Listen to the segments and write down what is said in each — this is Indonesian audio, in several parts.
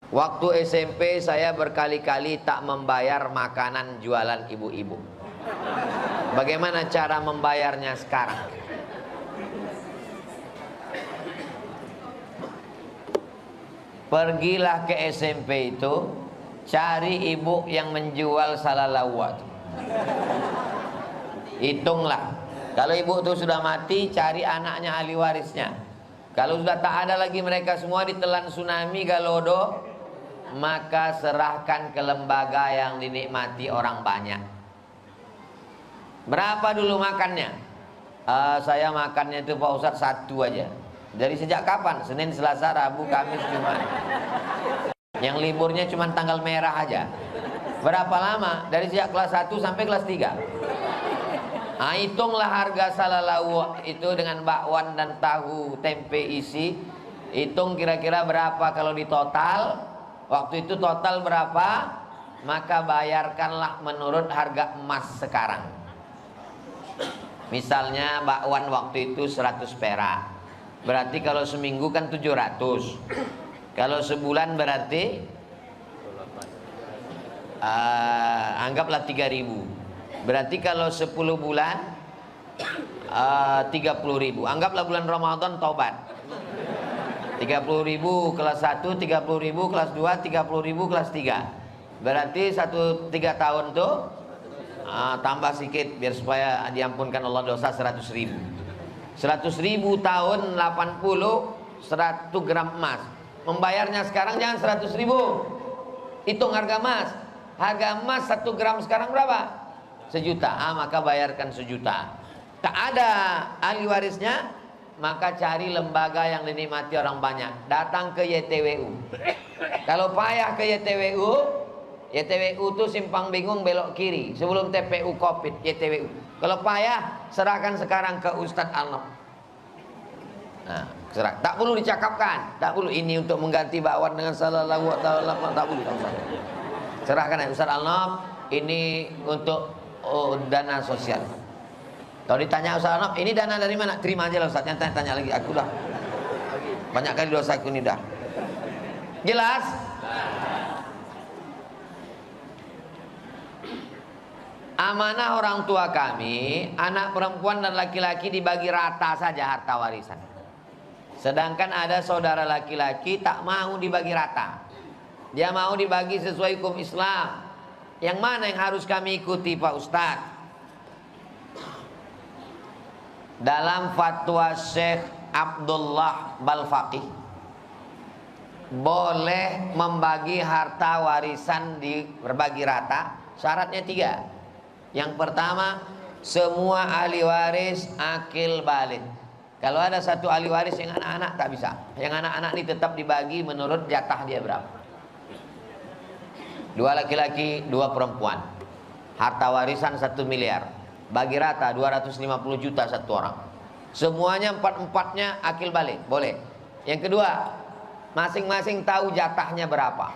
Waktu SMP saya berkali-kali tak membayar makanan jualan ibu-ibu. Bagaimana cara membayarnya sekarang? Pergilah ke SMP itu, cari ibu yang menjual salalawat. Hitunglah. Kalau ibu itu sudah mati, cari anaknya ahli warisnya. Kalau sudah tak ada lagi mereka semua ditelan tsunami Galodo, maka serahkan ke lembaga yang dinikmati orang banyak. Berapa dulu makannya? Saya makannya itu Pak Ustadz 1 aja. Dari sejak kapan? Senin, Selasa, Rabu, Kamis, Jumat. Yang liburnya cuma tanggal merah aja. Berapa lama? Dari sejak kelas 1 sampai kelas 3. Hitunglah harga salalawu itu dengan bakwan dan tahu tempe isi. Hitung kira-kira berapa kalau di total. Waktu itu total berapa, maka bayarkanlah menurut harga emas sekarang. Misalnya bakwan waktu itu 100 perak, berarti kalau seminggu kan 700. Kalau sebulan berarti anggaplah 3000. Berarti kalau 10 bulan 30.000. Anggaplah bulan Ramadan taubat 30.000 kelas 1, 30.000 kelas 2, 30.000 kelas 3. Berarti 3 tahun tuh tambah sedikit biar supaya diampunkan Allah dosa 100.000. 100.000 tahun 80 100 gram emas. Membayarnya sekarang jangan 100.000. Hitung harga emas. Harga emas 1 gram sekarang berapa? 1 juta. Maka bayarkan 1 juta. Tak ada ahli warisnya, maka cari lembaga yang dinikmati orang banyak. Datang ke YTWU. Kalau payah ke YTWU, YTWU itu simpang bingung belok kiri sebelum TPU Covid. YTWU. Kalau payah, serahkan sekarang ke Ustadz Alnof. Serah. Tak perlu dicakapkan. Tak perlu ini untuk mengganti bakwan dengan salalawu. Tak perlu. Serahkan ya Ustadz Alnof. Ini untuk dana sosial. Kalau ditanya Ustaz Alnof, ini dana dari mana? Terima aja lah Ustaz, tanya lagi aku dah. Banyak kali dosa aku ini dah. Jelas? Amanah orang tua kami, anak perempuan dan laki-laki dibagi rata saja harta warisan. Sedangkan ada saudara laki-laki tak mau dibagi rata. Dia mau dibagi sesuai hukum Islam. Yang mana yang harus kami ikuti Pak Ustadz? Dalam fatwa Syekh Abdullah Balfaqih, boleh membagi harta warisan berbagi rata. Syaratnya 3. Yang pertama, semua ahli waris akil balik. Kalau ada satu ahli waris yang anak-anak tak bisa. Yang anak-anak ini tetap dibagi menurut jatah dia berapa. 2 laki-laki, 2 perempuan. Harta warisan 1 miliar. Bagi rata 250 juta satu orang. Semuanya 4-4-nya akil balik. Boleh. Yang kedua, masing-masing tahu jatahnya berapa.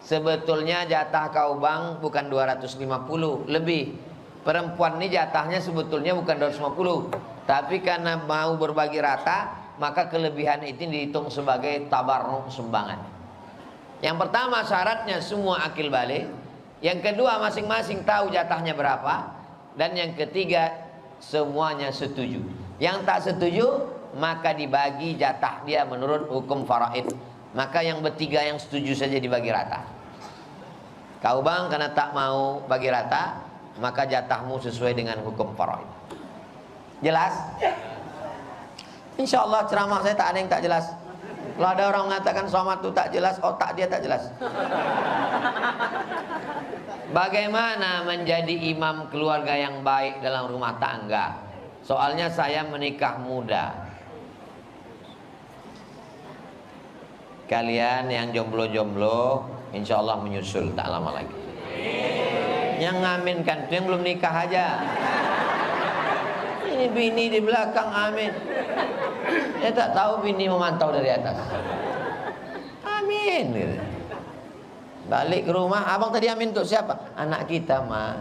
Sebetulnya jatah kau bang bukan 250, lebih. Perempuan ini jatahnya sebetulnya bukan 250, tapi karena mau berbagi rata, maka kelebihan itu dihitung sebagai tabarruk sumbangan. Yang pertama syaratnya semua akil balik. Yang kedua masing-masing tahu jatahnya berapa. Dan yang ketiga semuanya setuju. Yang tak setuju maka dibagi jatah dia menurut hukum faraid. Maka yang bertiga yang setuju saja dibagi rata. Kau bang karena tak mau bagi rata, maka jatahmu sesuai dengan hukum faraid. Jelas? Insya Allah ceramah saya tak ada yang tak jelas. Kalau ada orang mengatakan somad itu tak jelas, otak dia tak jelas. Bagaimana menjadi imam keluarga yang baik dalam rumah tangga? Soalnya saya menikah muda. Kalian yang jomblo-jomblo insya Allah menyusul tak lama lagi. Yang ngaminkan itu yang belum nikah aja. Ini bini di belakang amin. Dia tak tahu bini memantau dari atas. Amin. Balik ke rumah, abang tadi amin untuk siapa? Anak kita mah.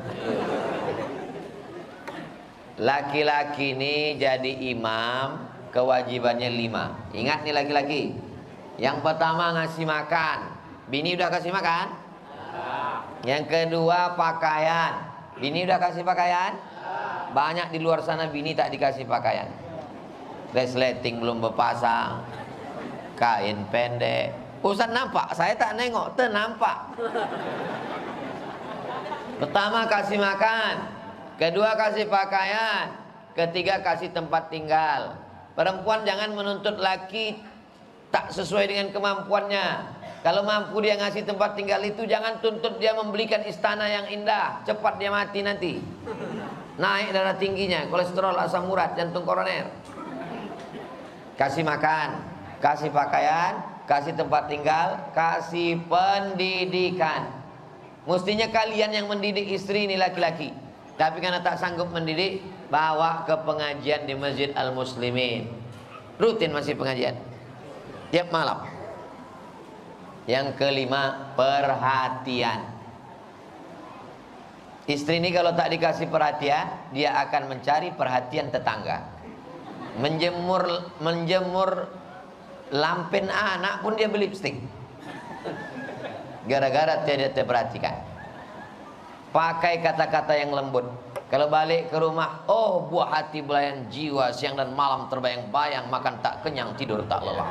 Laki-laki ini jadi imam, kewajibannya 5. Ingat nih laki-laki. Yang pertama ngasih makan. Bini udah kasih makan? Yang kedua pakaian. Bini udah kasih pakaian? Banyak di luar sana bini tak dikasih pakaian. Resleting belum berpasang, kain pendek. Ustaz nampak, saya tak nengok, nampak. Pertama kasih makan, kedua kasih pakaian, ketiga kasih tempat tinggal. Perempuan jangan menuntut laki tak sesuai dengan kemampuannya. Kalau mampu dia ngasih tempat tinggal itu, jangan tuntut dia membelikan istana yang indah. Cepat dia mati nanti. Naik darah tingginya, kolesterol, asam urat, jantung koroner. Kasih makan, kasih pakaian, kasih tempat tinggal, kasih pendidikan. Mestinya kalian yang mendidik istri ini laki-laki. Tapi karena tak sanggup mendidik, bawa ke pengajian di Masjid Al-Muslimin. Rutin masih pengajian tiap malam. Yang kelima, perhatian. Istri ini kalau tak dikasih perhatian, dia akan mencari perhatian tetangga. Menjemur lampen anak pun dia beli lipstik. Gara-gara tidak terperhatikan. Pakai kata-kata yang lembut. Kalau balik ke rumah, oh buah hati belayan jiwa, siang dan malam terbayang-bayang, makan tak kenyang, tidur tak lelah.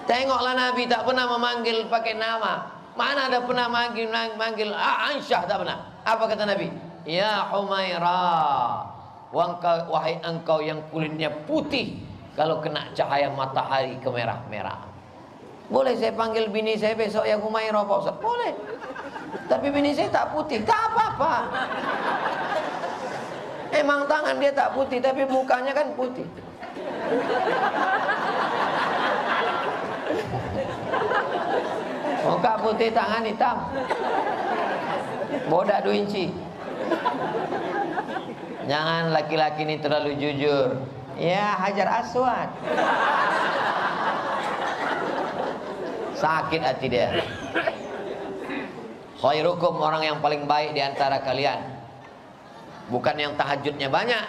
Tengoklah Nabi tak pernah memanggil pakai nama. Mana ada pernah manggil Aisyah, tak pernah. Apa kata Nabi? Ya Humairah, wahai engkau yang kulitnya putih, kalau kena cahaya matahari kemerah-merah. Boleh saya panggil bini saya besok ya Humairah Pak Ustaz? Boleh. Tapi bini saya tak putih, tak apa-apa. Emang tangan dia tak putih, tapi mukanya kan putih. Muka putih, tangan hitam. Bodak 2 inci. Jangan laki-laki ini terlalu jujur. Ya Hajar Aswad. Sakit hati dia. Khairukum, orang yang paling baik di antara kalian. Bukan yang tahajudnya banyak.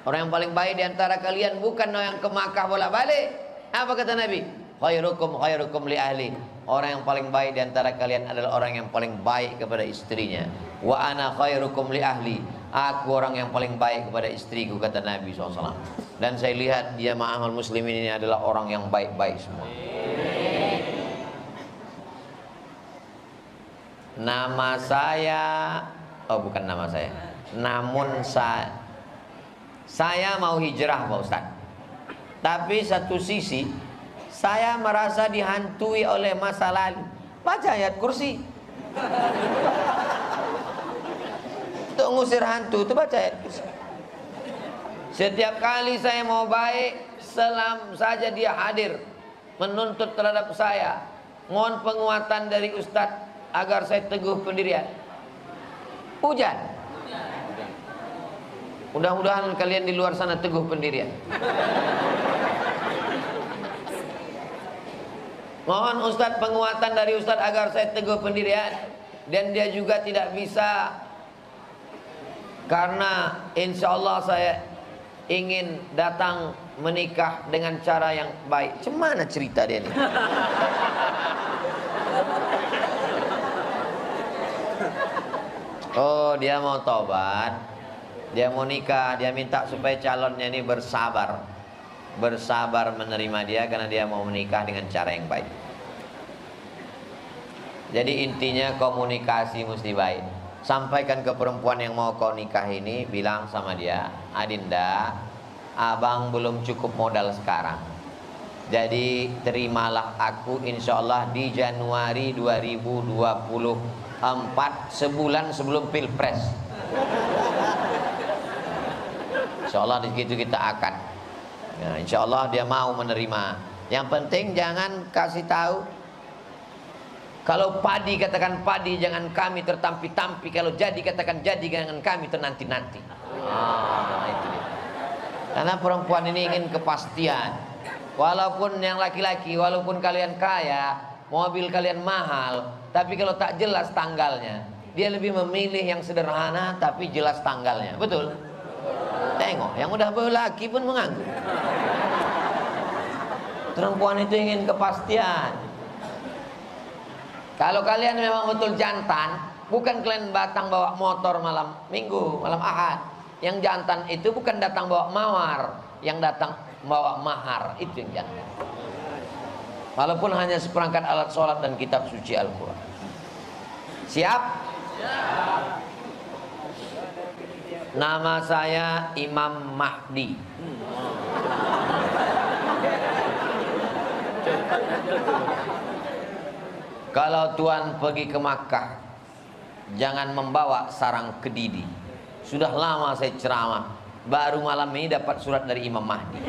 Orang yang paling baik di antara kalian bukan yang ke Makkah bolak-balik. Apa kata Nabi? Khairukum li ahli. Orang yang paling baik di antara kalian adalah orang yang paling baik kepada istrinya. Wa ana khairukum li ahli. Aku orang yang paling baik kepada istriku, kata Nabi SAW. Dan saya lihat dia ma'amal muslimin ini adalah orang yang baik-baik semua. Nama saya, oh bukan nama saya, namun saya mau hijrah Pak Ustaz. Tapi satu sisi saya merasa dihantui oleh masa lalu. Baca ayat kursi. Untuk ngusir hantu itu baca ayat kursi. Setiap kali saya mau baik, selam saja dia hadir menuntut terhadap saya. Mohon penguatan dari Ustadz agar saya teguh pendirian. Hujan. Mudah-mudahan kalian di luar sana teguh pendirian. Mohon Ustadz penguatan dari Ustadz agar saya teguh pendirian. Dan dia juga tidak bisa, karena insya Allah saya ingin datang menikah dengan cara yang baik. Cemana cerita dia nih? Oh, dia mau tobat, dia mau nikah, dia minta supaya calonnya ini bersabar menerima dia karena dia mau menikah dengan cara yang baik. Jadi intinya komunikasi mesti baik. Sampaikan ke perempuan yang mau kau nikah ini, bilang sama dia, Adinda, abang belum cukup modal sekarang. Jadi terimalah aku insya Allah di Januari 2024, sebulan sebelum Pilpres. Insya Allah di situ kita akan. Nah, insya Allah dia mau menerima. Yang penting jangan kasih tahu. Kalau padi katakan padi, jangan kami tertampi-tampi. Kalau jadi katakan jadi, jangan kami ternanti-nanti. Itu dia. Karena perempuan ini ingin kepastian. Walaupun yang laki-laki, walaupun kalian kaya, mobil kalian mahal, tapi kalau tak jelas tanggalnya, dia lebih memilih yang sederhana tapi jelas tanggalnya. Betul? Tengok, yang udah berlaki pun mengangguk. Perempuan itu ingin kepastian. Kalau kalian memang betul jantan, bukan kalian datang bawa motor malam minggu, malam ahad. Yang jantan itu bukan datang bawa mawar, yang datang bawa mahar, itu yang jantan. Walaupun hanya seperangkat alat sholat dan kitab suci Al-Quran. Siap? Siap. Nama saya Imam Mahdi. Kalau Tuhan pergi ke Makkah, jangan membawa sarang kedidi. Sudah lama saya ceramah, baru malam ini dapat surat dari Imam Mahdi.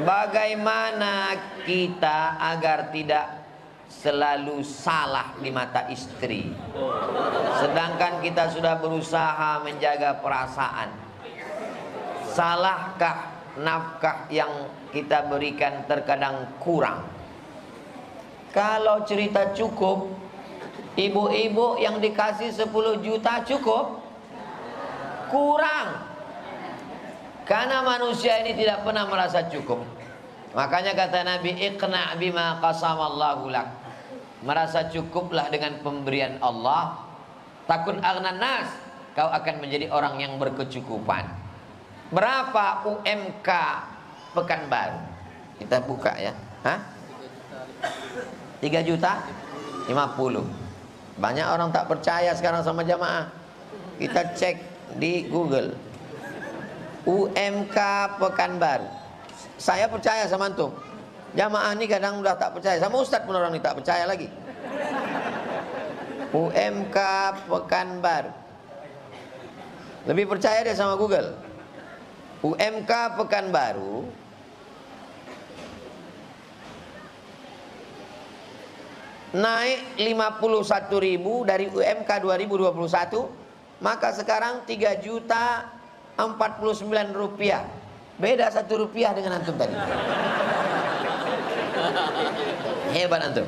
Bagaimana kita agar tidak selalu salah di mata istri, sedangkan kita sudah berusaha menjaga perasaan? Salahkah nafkah yang kita berikan terkadang kurang? Kalau cerita cukup, ibu-ibu yang dikasih 10 juta cukup? Kurang. Karena manusia ini tidak pernah merasa cukup. Makanya kata Nabi, iqna' bima qasamallahu lak. Merasa cukuplah dengan pemberian Allah. Takun aghnan nas, kau akan menjadi orang yang berkecukupan. Berapa UMK Pekanbaru? Kita buka ya. Hah? 3 juta 50. Banyak orang tak percaya sekarang sama jamaah. Kita cek di Google. UMK Pekanbaru. Saya percaya sama antum. Jamaah ini kadang udah tak percaya. Sama ustaz pun orang ini tak percaya lagi. UMK Pekanbaru. Lebih percaya dia sama Google. UMK Pekanbaru naik 51.000 dari UMK 2021, maka sekarang 3.049.000 rupiah. Beda 1 rupiah dengan antum tadi. Hebat antum.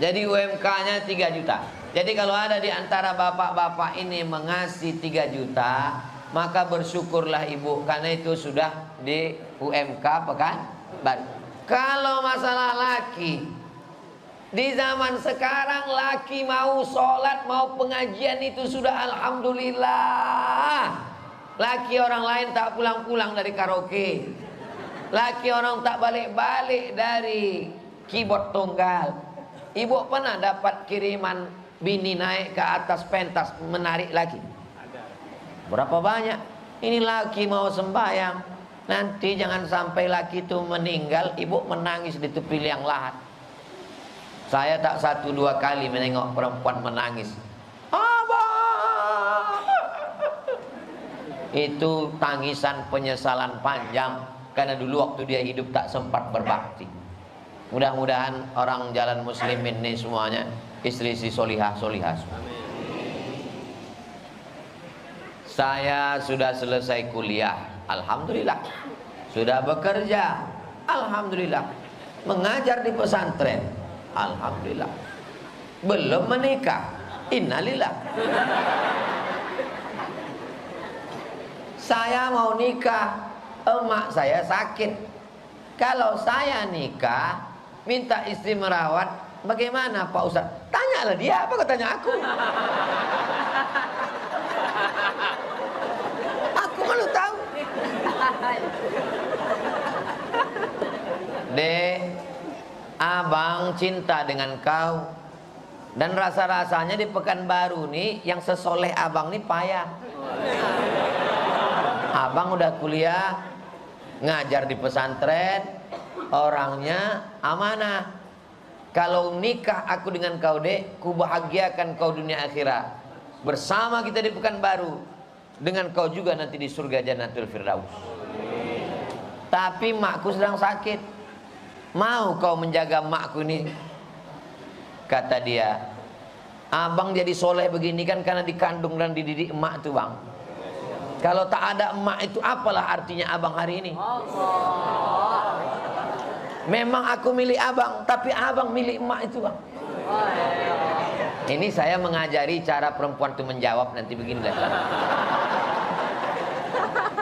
Jadi UMK-nya 3 juta. Jadi kalau ada di antara bapak-bapak ini mengasih 3 juta, maka bersyukurlah ibu, karena itu sudah di UMK Pekanbaru. Kalau masalah laki, di zaman sekarang laki mau sholat, mau pengajian itu sudah alhamdulillah. Laki orang lain tak pulang-pulang dari karaoke. Laki orang tak balik-balik dari keyboard tunggal. Ibu pernah dapat kiriman bini naik ke atas pentas menarik laki? Berapa banyak? Ini laki mau sembahyang, nanti jangan sampai laki itu meninggal, ibu menangis di tepi liang lahat. Saya tak 1-2 kali menengok perempuan menangis. Abang! Itu tangisan penyesalan panjang, karena dulu waktu dia hidup tak sempat berbakti. Mudah-mudahan orang jalan muslimin ini semuanya istri-istri solihah-solihah. Saya sudah selesai kuliah, alhamdulillah. Sudah bekerja, alhamdulillah. Mengajar di pesantren, alhamdulillah. Belum menikah, innalillah. Saya mau nikah, emak saya sakit. Kalau saya nikah, minta istri merawat, bagaimana Pak Ustadz? Tanyalah dia, apa tanya aku? Aku malu tahu. Dek, abang cinta dengan kau. Dan rasa-rasanya di Pekanbaru nih, yang sesoleh abang nih payah. Abang udah kuliah, ngajar di pesantren, orangnya amanah. Kalau nikah aku dengan kau dek, ku bahagiakan kau dunia akhirat. Bersama kita di Pekanbaru, dengan kau juga nanti di surga Jannatul Firdaus. Tapi makku sedang sakit. Mau kau menjaga makku ini? Kata dia, abang jadi soleh begini kan karena dikandung dan dididik emak itu bang. Kalau tak ada emak itu apalah artinya abang hari ini? Memang aku milik abang, tapi abang milik emak itu bang. Ini saya mengajari cara perempuan itu menjawab nanti beginilah.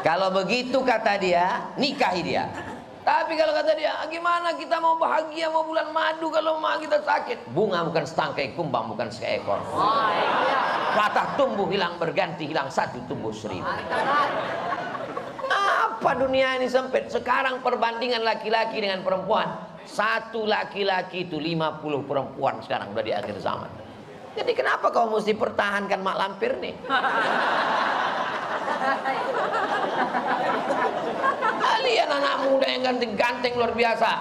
Kalau begitu kata dia, nikahi dia. Tapi kalau kata dia, gimana kita mau bahagia, mau bulan madu kalau mak kita sakit? Bunga bukan setangkai, kumbang bukan seekor. Patah tumbuh hilang berganti, hilang satu tumbuh seribu. Apa dunia ini sempit? Sekarang perbandingan laki-laki dengan perempuan, satu laki-laki itu 50 perempuan sekarang udah di akhir zaman. Jadi kenapa kau mesti pertahankan mak lampir nih? Kalian anak muda yang ganteng-ganteng luar biasa,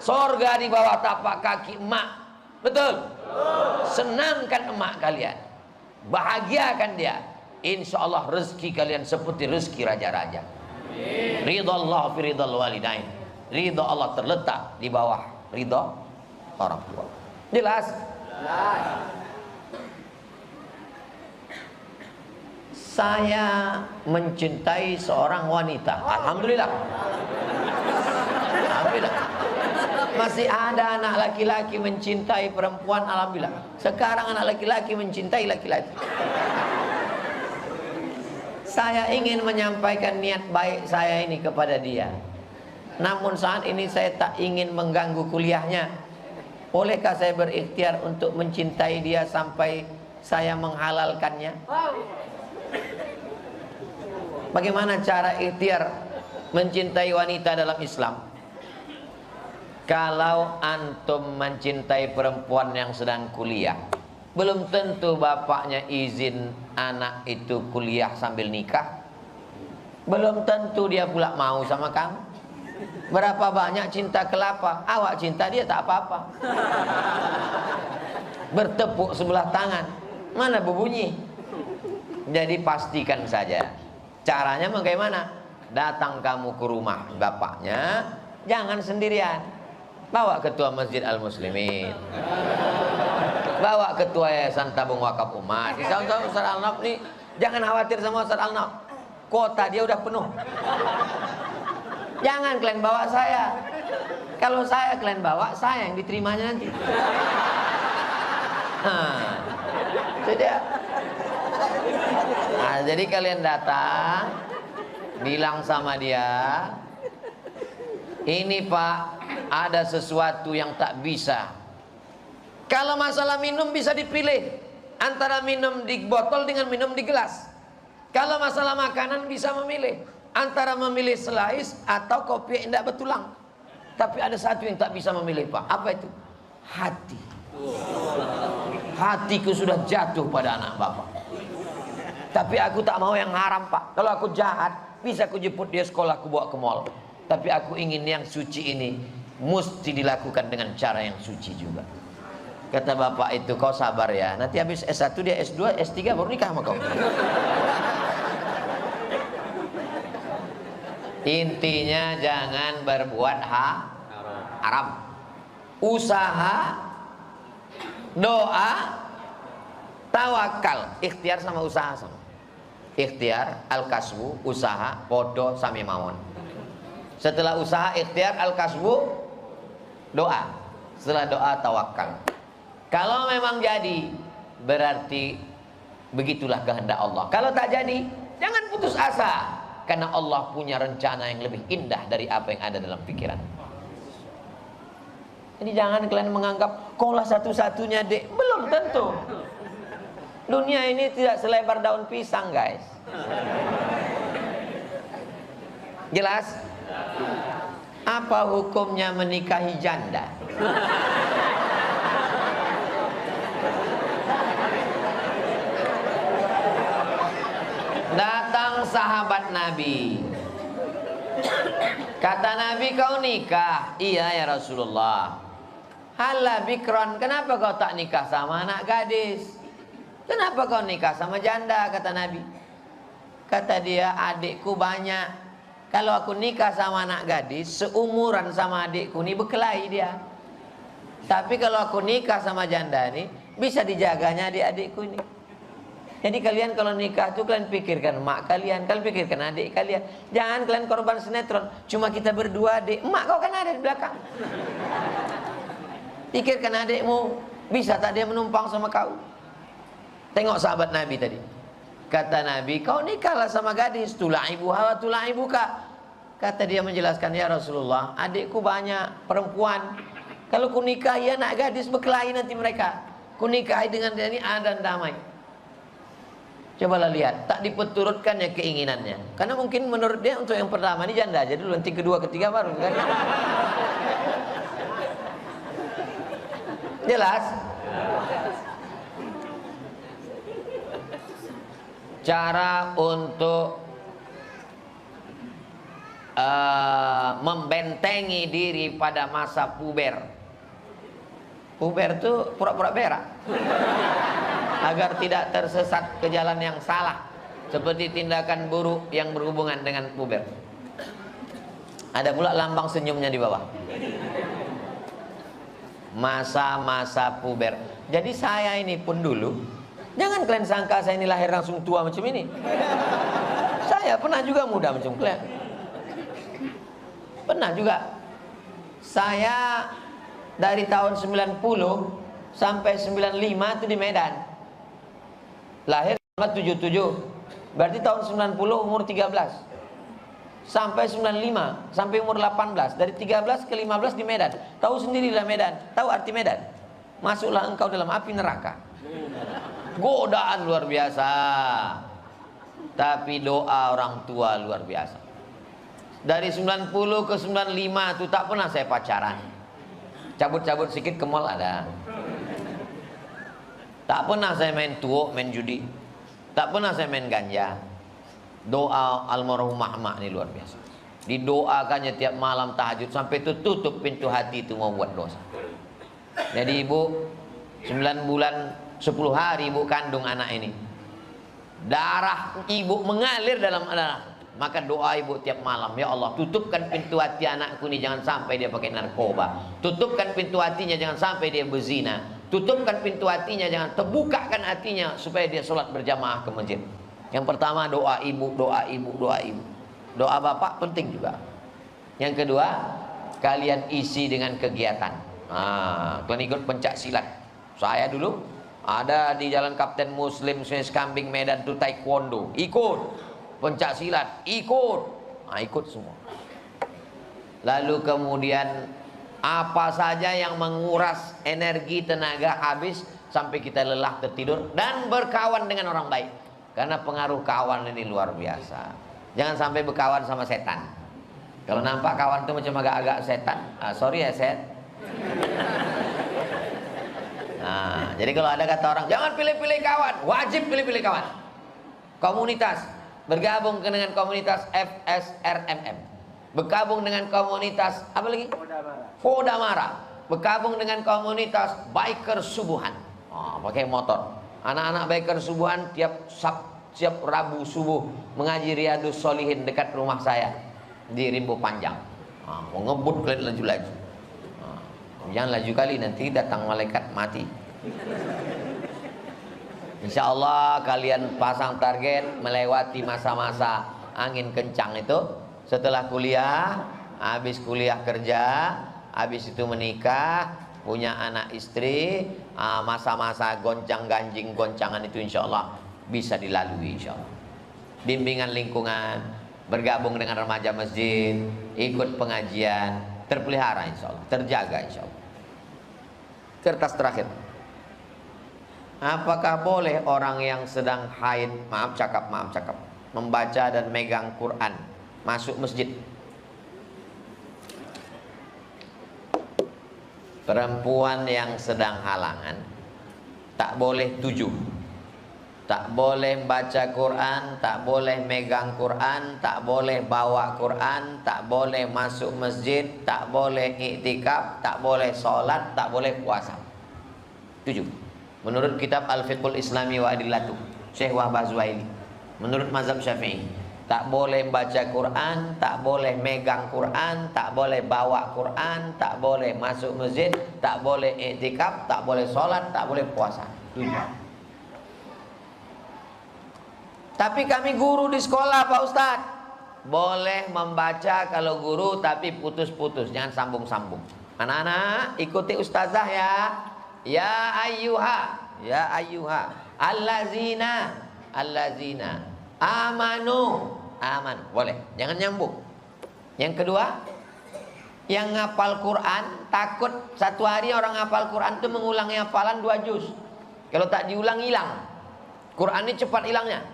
sorga di bawah tapak kaki emak. Betul? Senangkan emak kalian, bahagiakan dia. Insya Allah rezeki kalian seperti rezeki raja-raja. Ridha Allah fi ridhal walidain. Ridha Allah terletak di bawah ridha orang tua. Jelas? Saya mencintai seorang wanita. Alhamdulillah. Alhamdulillah. Masih ada anak laki-laki mencintai perempuan. Alhamdulillah. Sekarang anak laki-laki mencintai laki-laki. Saya ingin menyampaikan niat baik saya ini kepada dia. Namun saat ini saya tak ingin mengganggu kuliahnya. Bolehkah saya berikhtiar untuk mencintai dia sampai saya menghalalkannya? Bagaimana cara ikhtiar mencintai wanita dalam Islam? Kalau antum mencintai perempuan yang sedang kuliah, belum tentu bapaknya izin anak itu kuliah sambil nikah. Belum tentu dia pula mau sama kamu. Berapa banyak cinta kelapa, awak cinta dia tak apa-apa. Bertepuk sebelah tangan, mana berbunyi. Jadi pastikan saja. Caranya bagaimana? Datang kamu ke rumah bapaknya, jangan sendirian. Bawa ketua Masjid Al-Muslimin, bawa ketua Yayasan Tabung Wakaf Umat. Misalnya Ustaz Al-Naf nih, jangan khawatir sama Ustaz Al-Naf, kota dia udah penuh. Jangan kalian bawa saya. Kalau saya kalian bawa, saya yang diterimanya nanti. Itu dia. Nah, jadi kalian datang, bilang sama dia, ini Pak, ada sesuatu yang tak bisa. Kalau masalah minum bisa dipilih antara minum di botol dengan minum di gelas. Kalau masalah makanan bisa memilih antara memilih selais atau kopi yang tidak bertulang. Tapi ada satu yang tak bisa memilih Pak. Apa itu? Hati. Hatiku sudah jatuh pada anak bapak. Tapi aku tak mau yang haram Pak. Kalau aku jahat, bisa aku jemput dia sekolah, aku bawa ke mall. Tapi aku ingin yang suci ini mesti dilakukan dengan cara yang suci juga. Kata bapak itu, kau sabar ya, nanti habis S1 dia S2, S3 baru nikah sama kau. Intinya jangan berbuat haram. Usaha, doa, tawakal, ikhtiar sama usaha sama. Ikhtiar, al-kasbu, usaha, podo, sami mawon. Setelah usaha, ikhtiar, al-kasbu, doa. Setelah doa, tawakal. Kalau memang jadi, berarti begitulah kehendak Allah. Kalau tak jadi, jangan putus asa. Karena Allah punya rencana yang lebih indah dari apa yang ada dalam pikiran. Jadi jangan kalian menganggap, kaulah satu-satunya dek. Belum tentu. Dunia ini tidak selebar daun pisang guys. Jelas? Apa hukumnya menikahi janda? Datang sahabat Nabi. Kata Nabi, kau nikah? Iya ya Rasulullah. Hala bikron, kenapa kau tak nikah sama anak gadis? Kenapa kau nikah sama janda? Kata Nabi. Kata dia, adikku banyak. Kalau aku nikah sama anak gadis, seumuran sama adikku ini berkelahi dia. Tapi kalau aku nikah sama janda ini, bisa dijaganya adik-adikku ini. Jadi kalian kalau nikah tuh kalian pikirkan mak kalian pikirkan adik kalian. Jangan kalian korban sinetron. Cuma kita berdua adik, emak kau kan ada di belakang. Pikirkan adikmu, bisa tak dia menumpang sama kau? Tengok sahabat Nabi tadi. Kata Nabi, kau nikahlah sama gadis, tula'ibuha wa tula'ibuka. Kata dia menjelaskan, ya Rasulullah, adikku banyak perempuan. Kalau ku nikahi anak gadis, berkelahi nanti mereka. Ku nikahi dengan dia ini dan damai. Cobalah lihat, tak diperturutkannya keinginannya. Karena mungkin menurut dia untuk yang pertama ini janda aja dulu, nanti kedua, ketiga baru kan. Jelas? Cara untuk membentengi diri pada masa puber. Puber itu pura-pura berak agar tidak tersesat ke jalan yang salah, seperti tindakan buruk yang berhubungan dengan puber. Ada pula lambang senyumnya di bawah. Masa-masa puber. Jadi saya ini pun dulu, jangan kalian sangka saya ini lahir langsung tua macam ini. Saya pernah juga muda macam kalian. Pernah juga. Saya dari tahun 90 sampai 95 itu di Medan. Lahir tahun 77. Berarti tahun 90 umur 13. Sampai 95, sampai umur 18. Dari 13 ke 15 di Medan. Tahu sendirilah Medan. Tahu arti Medan? Masuklah engkau dalam api neraka. Godaan luar biasa. Tapi doa orang tua luar biasa. Dari 90 ke 95 itu tak pernah saya pacaran. Cabut-cabut sedikit ke mall ada. Tak pernah saya main tuo, main judi. Tak pernah saya main ganja. Doa almarhumah emak ini luar biasa. Didoakannya tiap malam tahajud sampai tutup pintu hati itu mau buat dosa. Jadi ibu 9 bulan 10 hari ibu kandung anak ini. Darah ibu mengalir dalam anak. Maka doa ibu tiap malam, ya Allah, tutupkan pintu hati anakku ini, jangan sampai dia pakai narkoba. Tutupkan pintu hatinya, jangan sampai dia berzina. Tutupkan pintu hatinya, jangan terbukakan hatinya supaya dia sholat berjamaah ke masjid. Yang pertama doa ibu, doa ibu, doa ibu. Doa bapak penting juga. Yang kedua, kalian isi dengan kegiatan. Kalian ikut pencak silat. Saya dulu ada di Jalan Kapten Muslim, Sungai Kambing, Medan itu taekwondo, ikut. Pencak silat, ikut. Ikut semua. Lalu kemudian apa saja yang menguras energi, tenaga habis sampai kita lelah tertidur, dan berkawan dengan orang baik. Karena pengaruh kawan ini luar biasa. Jangan sampai berkawan sama setan. Kalau nampak kawan itu macam agak-agak setan, sorry ya set. Jadi kalau ada kata orang, jangan pilih-pilih kawan, wajib pilih-pilih kawan. Komunitas, bergabung dengan komunitas FSRMM. Bergabung dengan komunitas apa lagi? Kodamara. Bergabung dengan komunitas biker subuhan. Pakai motor. Anak-anak biker subuhan tiap Rabu subuh mengaji Riyadus Sholihin dekat rumah saya di Rimbo Panjang. Mau ngebut kalian laju-laju. Jangan laju kali, nanti datang malaikat mati. Insya Allah kalian pasang target melewati masa-masa angin kencang itu. Setelah kuliah, habis kuliah kerja, habis itu menikah, punya anak istri, masa-masa goncang-ganjing goncangan itu insya Allah bisa dilalui insya Allah. Bimbingan lingkungan, bergabung dengan remaja masjid, ikut pengajian, terpelihara insya Allah, terjaga insya Allah. Kertas terakhir. Apakah boleh orang yang sedang haid, maaf cakap, membaca dan megang Quran masuk masjid? Perempuan yang sedang halangan tak boleh tujuh, tak boleh baca Quran, tak boleh megang Quran, tak boleh bawa Quran, tak boleh masuk masjid, tak boleh iktikaf, tak boleh sholat, tak boleh puasa. 7. Menurut kitab Al-Fiqhul Islami wa Adillatuh, Syekh Wahbah Zuhaili. Menurut mazhab Syafi'i, tak boleh baca Quran, tak boleh megang Quran, tak boleh bawa Quran, tak boleh masuk masjid, tak boleh iktikaf, tak boleh sholat, tak boleh puasa. 7. Tapi kami guru di sekolah Pak Ustadz, boleh membaca kalau guru tapi putus-putus, jangan sambung-sambung. Anak-anak ikuti ustazah ya. Ya ayyuha allazina allazina amanu. Aman, boleh. Jangan nyambung. Yang kedua, yang ngapal Quran takut satu hari orang ngapal Quran itu mengulangi hafalan 2 juz. Kalau tak diulang hilang. Quran ini cepat hilangnya.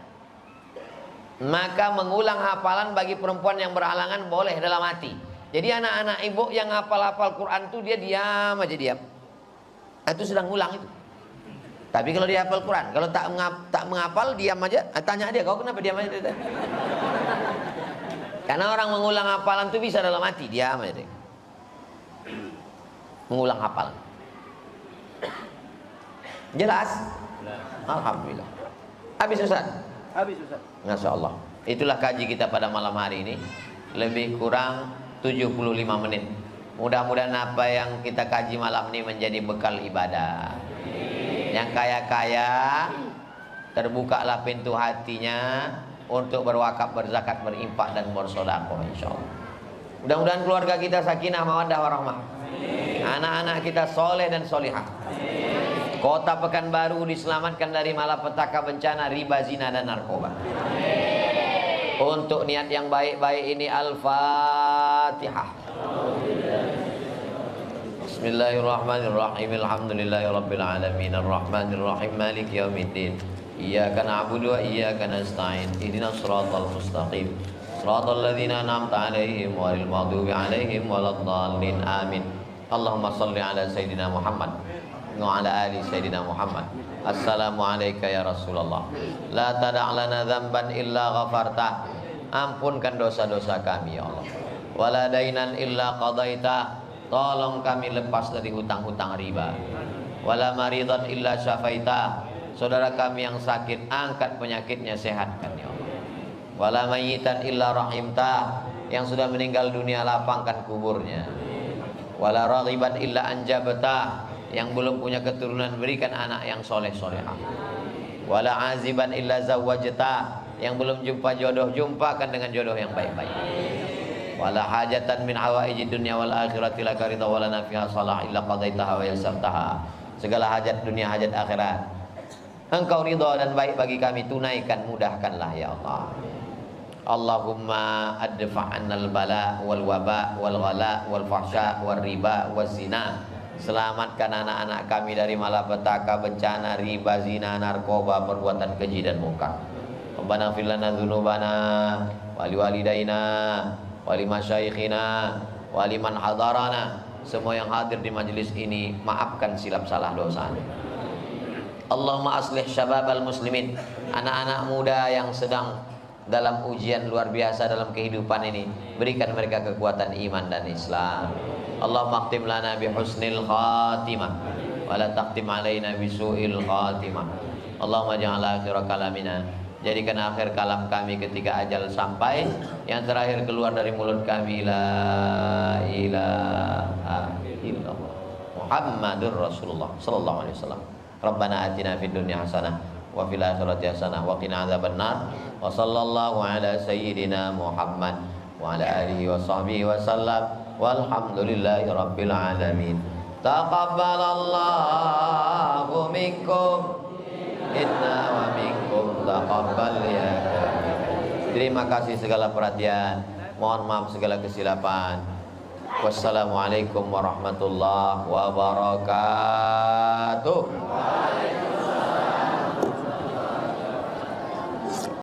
Maka mengulang hafalan bagi perempuan yang berhalangan boleh dalam hati. Jadi anak-anak ibu yang hafal-hafal Quran itu dia diam aja diam. Itu sedang ngulang itu. Tapi kalau dia hafal Quran, kalau tak menghafal diam aja, tanya dia, kau kenapa diam aja? Karena orang mengulang hafalan itu bisa dalam hati, diam aja deh. Mengulang hafalan. Jelas? Alhamdulillah. Habis Ustaz? Habis Ustaz. Masya Allah. Itulah kaji kita pada malam hari ini. Lebih kurang 75 menit. Mudah-mudahan apa yang kita kaji malam ini menjadi bekal ibadah. Yang kaya-kaya terbukalah pintu hatinya untuk berwakaf, berzakat, berinfak dan bersedekah insyaallah. Mudah-mudahan keluarga kita sakinah, mawaddah warahmah. Anak-anak kita soleh dan solihah. Kota Pekanbaru diselamatkan dari malapetaka bencana riba, zina dan narkoba. Untuk niat yang baik-baik ini Al-Fatihah. Bismillahirrahmanirrahim. Alhamdulillahirabbil alamin arrahmanir rahim maliki yaumiddin. Iyyaka na'budu wa iyyaka nasta'in. Ihdinas siratal mustaqim. Siratal ladzina an'amta 'alaihim ghairil maghdubi 'alaihim waladdallin. Amin. Allahumma shalli ala sayidina Muhammad wa ala ali sayidina Muhammad. Assalamu alayka ya Rasulullah. La tada' lana dzamban illa ghafarta. Ampunkan dosa-dosa kami ya Allah. Wala dainan illa qadaita. Tolong kami lepas dari hutang-hutang riba. Wala maridan illa syafaita. Saudara kami yang sakit, angkat penyakitnya, sehatkan ya Allah. Wala mayyitan illa rahimta. Yang sudah meninggal dunia, lapangkan kuburnya. Wala raghiban illa anjabta. Yang belum punya keturunan, berikan anak yang soleh solehah. Wala aziban illa zawwajta. Yang belum jumpa jodoh, jumpakan dengan jodoh yang baik-baik. Wala hajatan min hawaiji dunya wal akhirati laka ridha wala nafiha salah illa qadaitaha wa yassartaha. Segala hajat dunia, hajat akhirat Engkau ridha dan baik bagi kami, tunaikan, mudahkanlah ya Allah. Allahumma adfa'annal bala wal waba wal ghala wal fahsya wal riba wal zina. Selamatkan anak-anak kami dari malapetaka, bencana, riba, zina, narkoba, perbuatan keji dan munkar. Rabbana fir lana dzunubana wa liwalidayna wa limasyayikhina wa liman hadarana. Semua yang hadir di majelis ini, maafkan silap salah dosanya. Allahumma aslih syababal muslimin. Anak-anak muda yang sedang dalam ujian luar biasa dalam kehidupan ini, berikan mereka kekuatan iman dan Islam. Allahumma khtim lana bi husnil khatimah wa la taqtim alaina bi su'il khatimah. Allahumma ja'al akhir kalamina, jadikan akhir kalam kami ketika ajal sampai, yang terakhir keluar dari mulut kami la ilaha illallah Muhammadur Rasulullah sallallahu alaihi wasallam. Rabbana atina fid dunya hasanah wa fil akhirati hasanah wa qina adzabannar. Wa sallallahu ala sayyidina Muhammad wa ala alihi wa sahbihi wa sallam. Walhamdulillahi rabbil alamin. Taqabbalallahu minkum inna wa minkum taqabbal ya. Terima kasih segala perhatian. Mohon maaf segala kesilapan. Wassalamualaikum warahmatullahi wabarakatuh.